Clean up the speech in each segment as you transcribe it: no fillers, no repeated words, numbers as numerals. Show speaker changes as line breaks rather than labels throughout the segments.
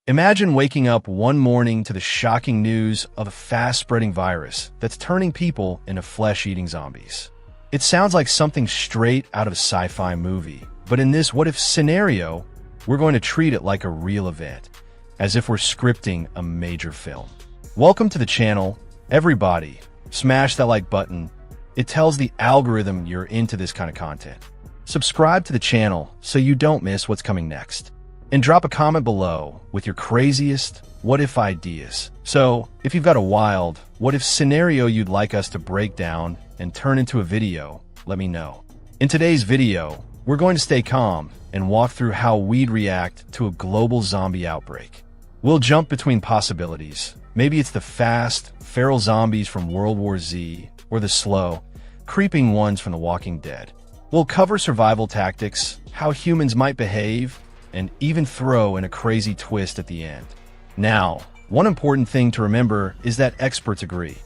Imagine waking up one morning to the shocking news of a fast-spreading virus that's turning people into flesh-eating zombies. It sounds like something straight out of a sci-fi movie, but in this what-if scenario, we're going to treat it like a real event, as if we're scripting a major film. Welcome to the channel, everybody. Smash that like button. It tells the algorithm you're into this kind of content. Subscribe to the channel so you don't miss what's coming next. And drop a comment below with your craziest what-if ideas. So, if you've got a wild what-if scenario you'd like us to break down and turn into a video, let me know. In today's video, we're going to stay calm and walk through how we'd react to a global zombie outbreak. We'll jump between possibilities. Maybe it's the fast, feral zombies from World War Z, or the slow, creeping ones from The Walking Dead. We'll cover survival tactics, how humans might behave, and even throw in a crazy twist at the end. Now, one important thing to remember is that experts agree.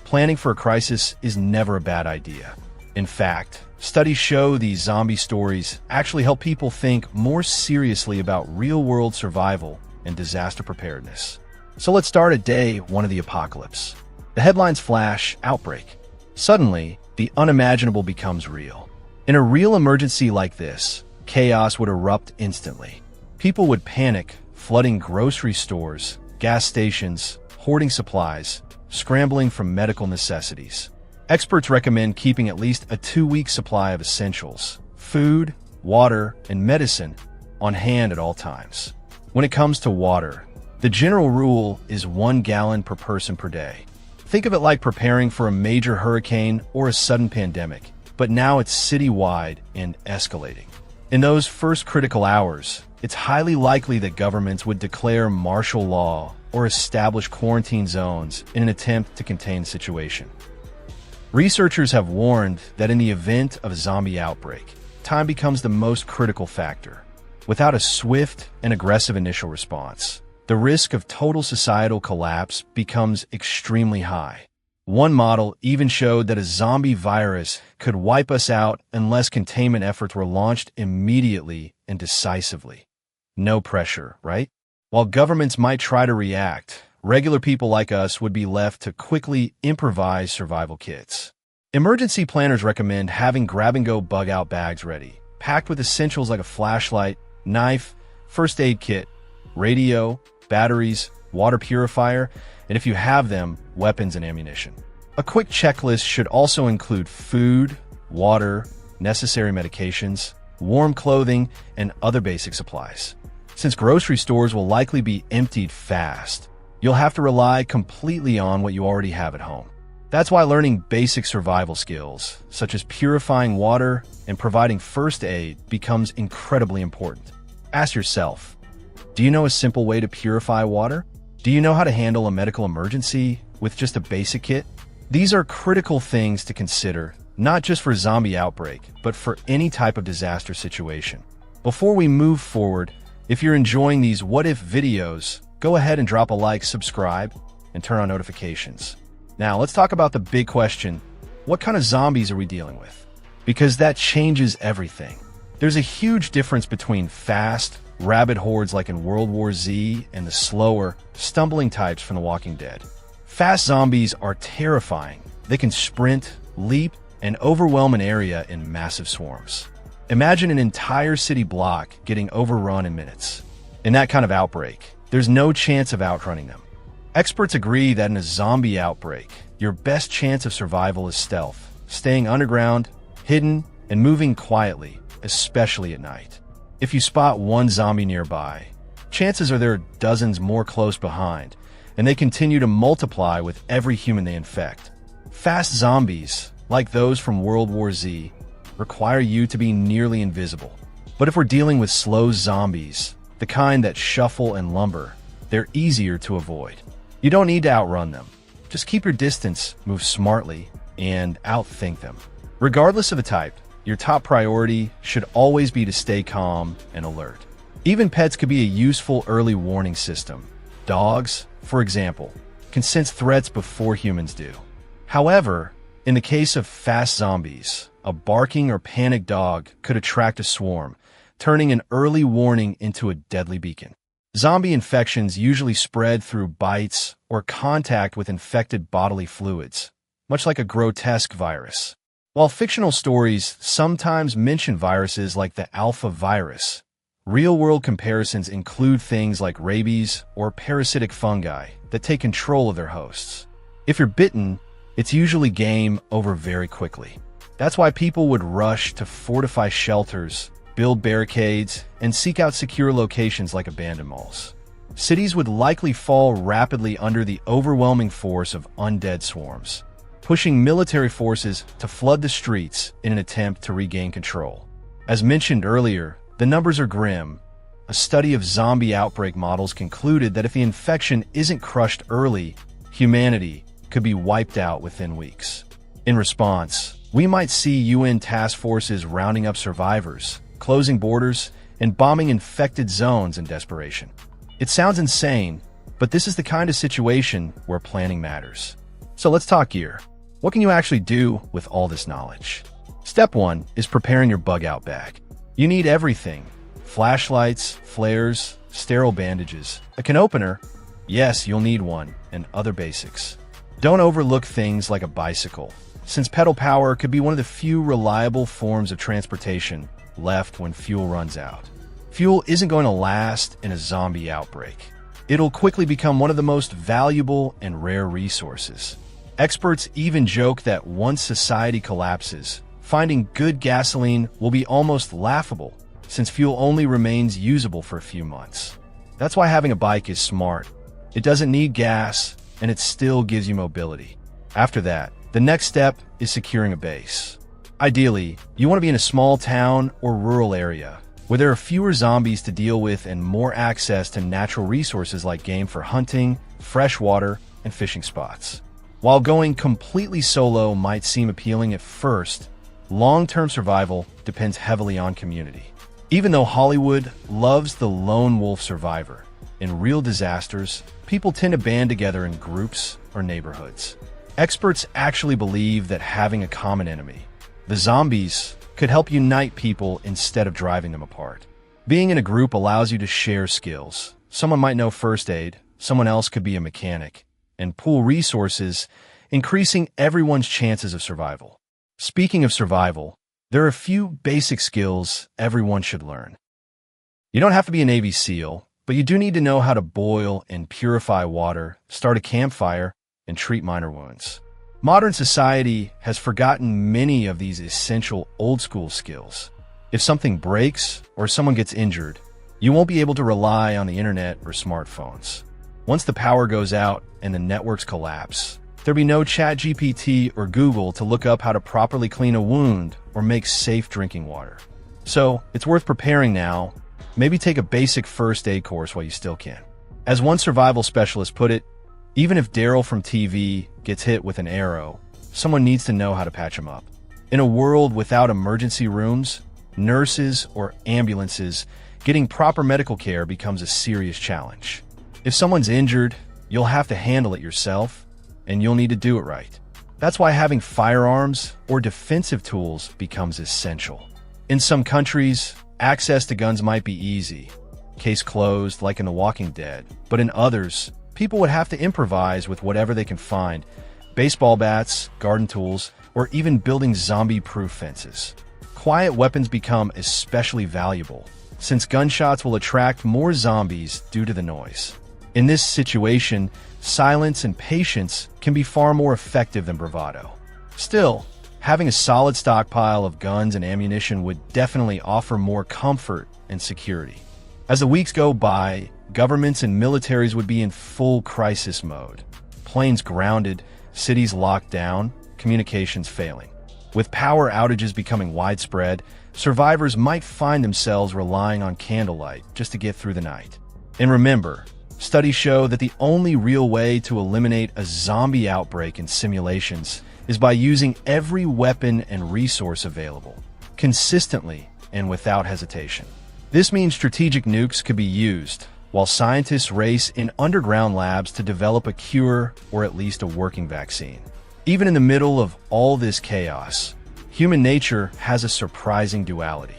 Planning for a crisis is never a bad idea. In fact, studies show these zombie stories actually help people think more seriously about real-world survival and disaster preparedness. So let's start at day one of the apocalypse. The headlines flash, Outbreak. Suddenly, the unimaginable becomes real. In a real emergency like this, chaos would erupt instantly. People would panic, flooding grocery stores, gas stations, hoarding supplies, scrambling for medical necessities. Experts recommend keeping at least a 2-week supply of essentials, food, water, and medicine on hand at all times. When it comes to water, the general rule is 1 gallon per person per day. Think of it like preparing for a major hurricane or a sudden pandemic, but now it's citywide and escalating. In those first critical hours, it's highly likely that governments would declare martial law or establish quarantine zones in an attempt to contain the situation. Researchers have warned that in the event of a zombie outbreak, time becomes the most critical factor. Without a swift and aggressive initial response, the risk of total societal collapse becomes extremely high. One model even showed that a zombie virus could wipe us out unless containment efforts were launched immediately and decisively. No pressure, right? While governments might try to react, regular people like us would be left to quickly improvise survival kits. Emergency planners recommend having grab-and-go bug-out bags ready, packed with essentials like a flashlight, knife, first aid kit, radio, batteries, water purifier, and if you have them, weapons and ammunition. A quick checklist should also include food, water, necessary medications, warm clothing, and other basic supplies. Since grocery stores will likely be emptied fast, you'll have to rely completely on what you already have at home. That's why learning basic survival skills, such as purifying water and providing first aid, becomes incredibly important. Ask yourself, do you know a simple way to purify water? Do you know how to handle a medical emergency with just a basic kit? These are critical things to consider, not just for zombie outbreak, but for any type of disaster situation. Before we move forward, if you're enjoying these what-if videos, go ahead and drop a like, subscribe, and turn on notifications. Now, let's talk about the big question, what kind of zombies are we dealing with? Because that changes everything. There's a huge difference between fast, rabid hordes like in World War Z and the slower, stumbling types from The Walking Dead. Fast zombies are terrifying. They can sprint, leap, and overwhelm an area in massive swarms. Imagine an entire city block getting overrun in minutes. In that kind of outbreak, there's no chance of outrunning them. Experts agree that in a zombie outbreak, your best chance of survival is stealth, staying underground, hidden, and moving quietly, especially at night. If you spot one zombie nearby, chances are there are dozens more close behind, and they continue to multiply with every human they infect. Fast zombies, like those from World War Z, require you to be nearly invisible. But if we're dealing with slow zombies, the kind that shuffle and lumber, they're easier to avoid. You don't need to outrun them. Just keep your distance, move smartly, and outthink them. Regardless of the type, your top priority should always be to stay calm and alert. Even pets could be a useful early warning system. Dogs, for example, can sense threats before humans do. However, in the case of fast zombies, a barking or panicked dog could attract a swarm, turning an early warning into a deadly beacon. Zombie infections usually spread through bites or contact with infected bodily fluids, much like a grotesque virus. While fictional stories sometimes mention viruses like the alpha virus, real-world comparisons include things like rabies or parasitic fungi that take control of their hosts. If you're bitten, it's usually game over very quickly. That's why people would rush to fortify shelters, build barricades, and seek out secure locations like abandoned malls. Cities would likely fall rapidly under the overwhelming force of undead swarms, pushing military forces to flood the streets in an attempt to regain control. As mentioned earlier, the numbers are grim. A study of zombie outbreak models concluded that if the infection isn't crushed early, humanity could be wiped out within weeks. In response, we might see UN task forces rounding up survivors, closing borders, and bombing infected zones in desperation. It sounds insane, but this is the kind of situation where planning matters. So let's talk gear. What can you actually do with all this knowledge? Step 1 is preparing your bug-out bag. You need everything: flashlights, flares, sterile bandages, a can opener. Yes, you'll need one, and other basics. Don't overlook things like a bicycle, since pedal power could be one of the few reliable forms of transportation left when fuel runs out. Fuel isn't going to last in a zombie outbreak. It'll quickly become one of the most valuable and rare resources. Experts even joke that once society collapses, finding good gasoline will be almost laughable, since fuel only remains usable for a few months. That's why having a bike is smart. It doesn't need gas, and it still gives you mobility. After that, the next step is securing a base. Ideally, you want to be in a small town or rural area, where there are fewer zombies to deal with and more access to natural resources like game for hunting, fresh water, and fishing spots. While going completely solo might seem appealing at first, long-term survival depends heavily on community. Even though Hollywood loves the lone wolf survivor, in real disasters, people tend to band together in groups or neighborhoods. Experts actually believe that having a common enemy, the zombies, could help unite people instead of driving them apart. Being in a group allows you to share skills. Someone might know first aid, someone else could be a mechanic, and pool resources, increasing everyone's chances of survival. Speaking of survival, there are a few basic skills everyone should learn. You don't have to be a Navy SEAL, but you do need to know how to boil and purify water, start a campfire, and treat minor wounds. Modern society has forgotten many of these essential old-school skills. If something breaks or someone gets injured, you won't be able to rely on the internet or smartphones. Once the power goes out and the networks collapse, there'll be no ChatGPT or Google to look up how to properly clean a wound or make safe drinking water. So, it's worth preparing now. Maybe take a basic first aid course while you still can. As one survival specialist put it, even if Daryl from TV gets hit with an arrow, someone needs to know how to patch him up. In a world without emergency rooms, nurses, or ambulances, getting proper medical care becomes a serious challenge. If someone's injured, you'll have to handle it yourself, and you'll need to do it right. That's why having firearms or defensive tools becomes essential. In some countries, access to guns might be easy, case closed like in The Walking Dead, but in others, people would have to improvise with whatever they can find: baseball bats, garden tools, or even building zombie-proof fences. Quiet weapons become especially valuable, since gunshots will attract more zombies due to the noise. In this situation, silence and patience can be far more effective than bravado. Still, having a solid stockpile of guns and ammunition would definitely offer more comfort and security. As the weeks go by, governments and militaries would be in full crisis mode. Planes grounded, cities locked down, communications failing. With power outages becoming widespread, survivors might find themselves relying on candlelight just to get through the night. And remember, studies show that the only real way to eliminate a zombie outbreak in simulations is by using every weapon and resource available, consistently and without hesitation. This means strategic nukes could be used, while scientists race in underground labs to develop a cure or at least a working vaccine. Even in the middle of all this chaos, human nature has a surprising duality.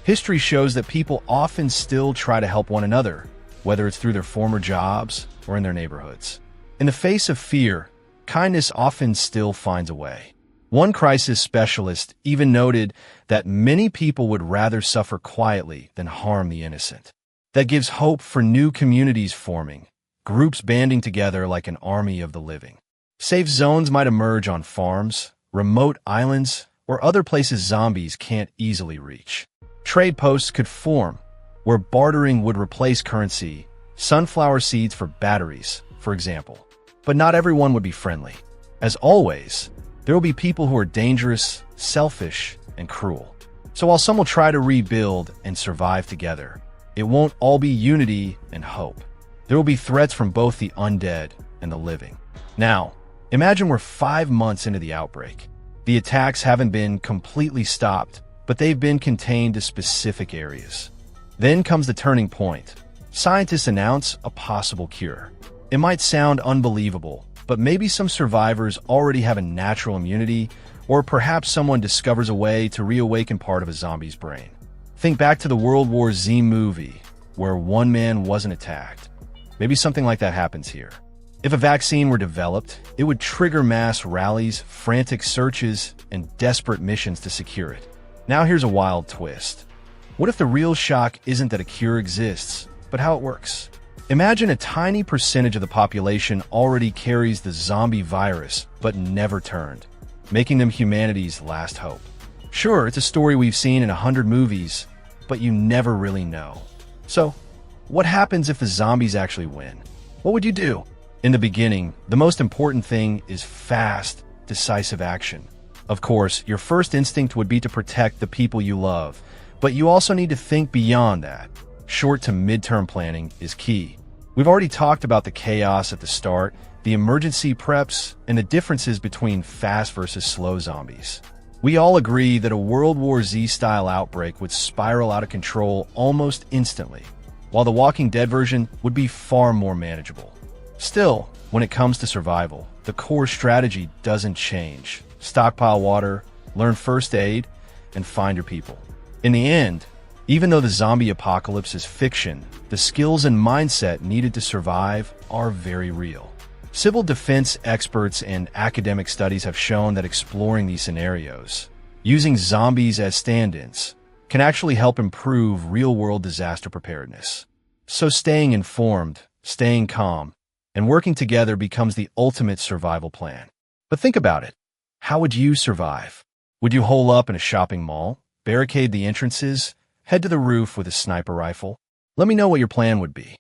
History shows that people often still try to help one another, whether it's through their former jobs or in their neighborhoods. In the face of fear, kindness often still finds a way. One crisis specialist even noted that many people would rather suffer quietly than harm the innocent. That gives hope for new communities forming, groups banding together like an army of the living. Safe zones might emerge on farms, remote islands, or other places zombies can't easily reach. Trade posts could form, where bartering would replace currency, sunflower seeds for batteries, for example. But not everyone would be friendly. As always, there will be people who are dangerous, selfish, and cruel. So while some will try to rebuild and survive together, it won't all be unity and hope. There will be threats from both the undead and the living. Now, imagine we're 5 months into the outbreak. The attacks haven't been completely stopped, but they've been contained to specific areas. Then comes the turning point. Scientists announce a possible cure. It might sound unbelievable, but maybe some survivors already have a natural immunity, or perhaps someone discovers a way to reawaken part of a zombie's brain. Think back to the World War Z movie, where one man wasn't attacked. Maybe something like that happens here. If a vaccine were developed, it would trigger mass rallies, frantic searches, and desperate missions to secure it. Now here's a wild twist. What if the real shock isn't that a cure exists, but how it works? Imagine a tiny percentage of the population already carries the zombie virus, but never turned, making them humanity's last hope. Sure, it's a story we've seen in 100 movies, but you never really know. So, what happens if the zombies actually win? What would you do? In the beginning, the most important thing is fast, decisive action. Of course, your first instinct would be to protect the people you love, but you also need to think beyond that. Short to mid-term planning is key. We've already talked about the chaos at the start, the emergency preps, and the differences between fast versus slow zombies. We all agree that a World War Z-style outbreak would spiral out of control almost instantly, while the Walking Dead version would be far more manageable. Still, when it comes to survival, the core strategy doesn't change. Stockpile water, learn first aid, and find your people. In the end, even though the zombie apocalypse is fiction, the skills and mindset needed to survive are very real. Civil defense experts and academic studies have shown that exploring these scenarios, using zombies as stand-ins, can actually help improve real-world disaster preparedness. So staying informed, staying calm, and working together becomes the ultimate survival plan. But think about it. How would you survive? Would you hole up in a shopping mall, barricade the entrances, head to the roof with a sniper rifle? Let me know what your plan would be.